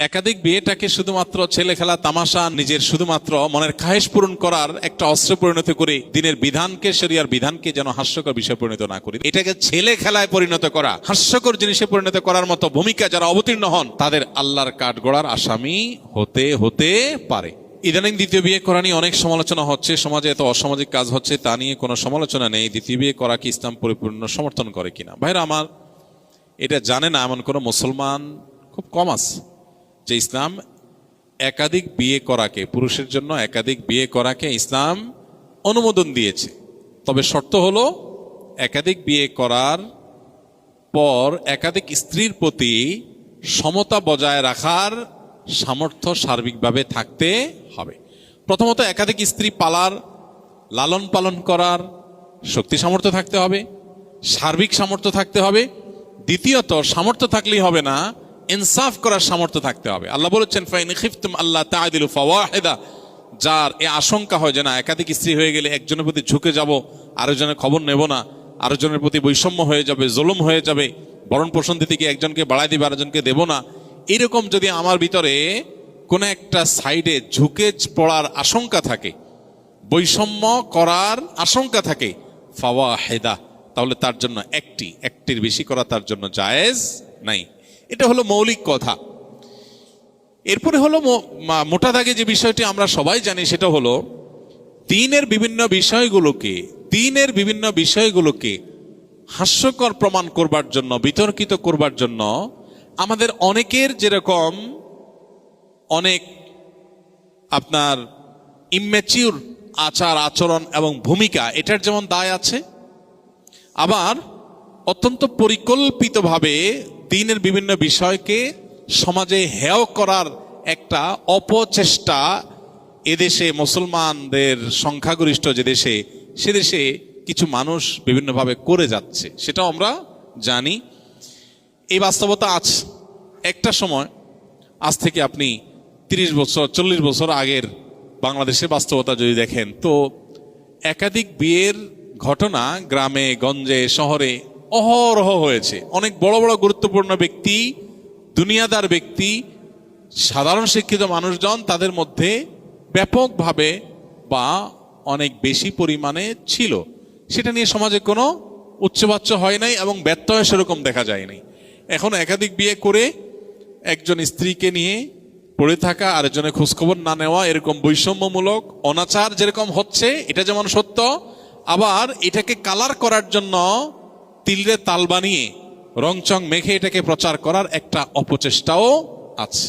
একাধিক বিয়েটাকে শুধুমাত্র ছেলে খেলা তামাশা, নিজের শুধুমাত্র মনের খায়েশ পূরণ করার একটা অস্ত্রে পরিণত করে দিনের বিধানকে, শরিয়ার বিধানকে যেন হাস্যকর বিষয় পরিণত না করি। এটাকে ছেলে খেলায় পরিণত করা, হাস্যকর জিনিসে পরিণত করার মতো ভূমিকা যারা অবতীর্ণ হন তাদের আল্লাহর কাঠগড়ার আসামি হতে পারে। ইদানিং দ্বিতীয় বিয়ে করা নিয়ে অনেক সমালোচনা হচ্ছে, সমাজে এত অসামাজিক কাজ হচ্ছে, তা নিয়ে কোনো সমালোচনা নেই। দ্বিতীয় বিয়ে করা কি ইসলাম পরিপূর্ণ সমর্থন করে কিনা? ভাইরা আমার, এটা জানে না এমন কোনো মুসলমান খুব কম আছে যে ইসলাম একাধিক বিয়ে করাকে, পুরুষের জন্য একাধিক বিয়ে করাকে ইসলাম অনুমোদন দিয়েছে। তবে শর্ত হলো একাধিক বিয়ে করার পর একাধিক স্ত্রীর প্রতি সমতা বজায় রাখার সামর্থ্য সার্বিকভাবে থাকতে হবে। প্রথমত একাধিক স্ত্রী পালার, লালন পালন করার শক্তি সামর্থ্য থাকতে হবে, সার্বিক সামর্থ্য থাকতে হবে। দ্বিতীয়ত সামর্থ্য থাকলেই হবে না, ইনসাফ করার সামর্থ্য থাকতে হবে। আল্লাহ বলেছেন ফাইন খিফতুম আল্লাহ তা'দিলু ফাওয়াহিদা, যার এ আশঙ্কা হয় যে না একাধিক স্ত্রী হয়ে গেলে একজনের প্রতি ঝুঁকে যাব, আরেকজনের খবর নেব না, আরেকজনের প্রতি বৈষম্য হয়ে যাবে, জুলুম হয়ে যাবে, ভরণ পোষণ দিতে গিয়ে একজনকে বাড়ায় দিবে আরেকজনকে দেব না, এরকম যদি আমার ভিতরে কোনো একটা সাইডে ঝুঁকে পড়ার আশঙ্কা থাকে, বৈষম্য করার আশঙ্কা থাকে, ফাওয়াহিদা, তাহলে তার জন্য একটির বেশি করা তার জন্য জায়েজ নাই। এটা হলো মৌলিক কথা। এরপরে হলো মোটা দাগে যে বিষয়টি আমরা সবাই জানি, সেটা হলো দ্বীনের বিভিন্ন বিষয়গুলোকে হাস্যকর প্রমাণ করবার জন্য, বিতর্কিত করবার জন্য আমাদের অনেকের যেরকম অনেক আপনার ইম্যাচিউর আচার আচরণ এবং ভূমিকা, এটার যেমন দায় আছে, আবার অত্যন্ত পরিকল্পিতভাবে দ্বীনের বিভিন্ন বিষয়কে সমাজে হেয় করার একটা অপচেষ্টা এদেশে, মুসলমানদের সংখ্যাগরিষ্ঠ যে দেশে, সে দেশে কিছু মানুষ বিভিন্নভাবে করে যাচ্ছে, সেটাও আমরা জানি। এই বাস্তবতা আছে। একটা সময়, আজ থেকে আপনি 30 বছর 40 বছর আগের বাংলাদেশের বাস্তবতা যদি দেখেন, তো একাধিক বিয়ের ঘটনা গ্রামে গঞ্জে শহরে অহরহ হয়েছে। অনেক বড় বড় গুরুত্বপূর্ণ ব্যক্তি, দুনিয়াদার ব্যক্তি, সাধারণ শিক্ষিত মানুষজন, তাদের মধ্যে ব্যাপকভাবে বা অনেক বেশি পরিমাণে ছিল। সেটা নিয়ে সমাজে কোনো উচ্চবাচ্য হয় নাই এবং ব্যত্যয় সেরকম দেখা যায়নি। এখন একাধিক বিয়ে করে একজন স্ত্রীকে নিয়ে পড়ে থাকা, আরেকজনের খোঁজখবর না নেওয়া, এরকম বৈষম্যমূলক অনাচার যেরকম হচ্ছে, এটা যেমন সত্য, আবার এটাকে কালার করার জন্য তিলরে তাল বানিয়ে রংচং মেখে এটাকে প্রচার করার একটা অপচেষ্টাও আছে।